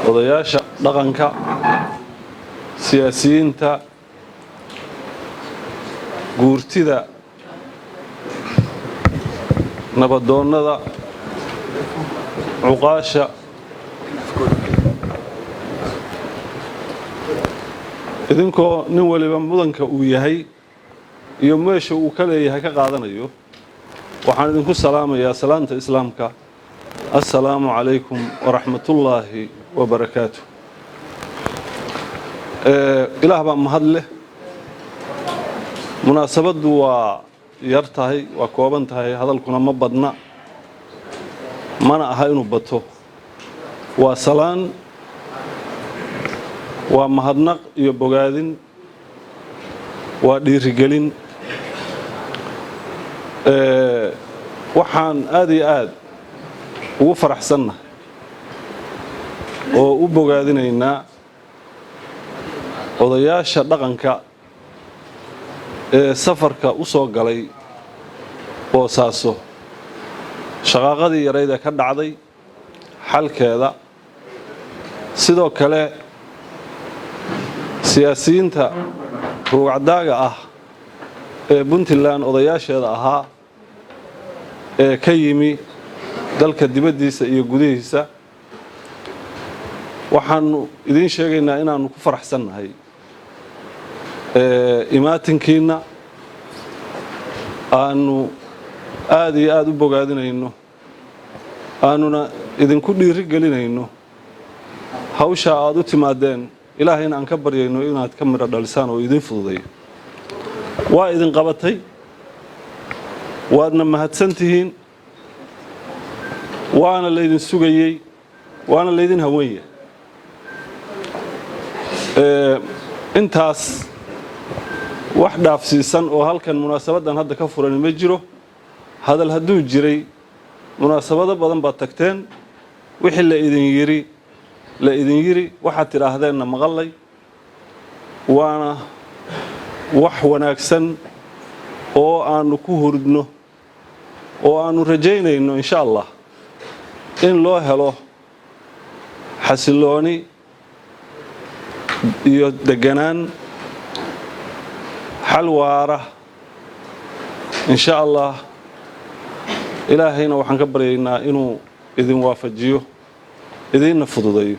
odayaasha dhaqanka siyaasiyiinta guurtida nabadoonnada cuqaasha idinkoo nin waliba mudanka uu yahay iyo meesha uu ka leeyahay ka qaadanayo waxaan idinku salaamayaa salaanta islaamka assalaamu calaykum waraxmatullaahi wabarakaatu ilaah baa mahad leh munaasabaddu waa yar tahay waa kooban tahay hadalkuna ma badna mana aha inuu bato waa salaan waa mahadnaq iyo bogaadin waa dhiirigelin waxaan aad iyo aad ugu faraxsannahay oo u bogaadinaynaa odayaasha dhaqanka ee safarka u soo galay boosaaso shaqaaqadii yarayd ee ka dhacday xalkeeda sidoo kale siyaasiyiinta ruugcadaaga ah ee puntland odayaasheeda ahaa ee ka yimi dalka dibaddiisa iyo gudihiisa waxaanu idiin sheegaynaa inaannu ku faraxsannahay imaatinkiinna aanu aad iyo aad u bogaadinayno aanuna idinku dhiiri gelinayno hawshaa aad u timaadeen ilaahayna aan ka baryayno inaad ka midho dhalisaan oo idiin fududayo waa idin qabatay waadna mahadsan tihiin waana laydin sugayey waana laydin hawenya intaas wax dhaafsiisan oo halkan munaasabaddan hadda ka furan ma jiro hadal hadduu jiray munaasabado badan baad tagteen wixii la idin yiri waxaad tidhaahdeenna maqallay waana wax wanaagsan oo aanu ku hurdno oo aanu rajaynayno insha allah in loo helo xasilooni iyo deganaan xal waara insha allah ilaahayna waxaan ka baryaynaa inuu idin waafajiyo idinna fududeeyo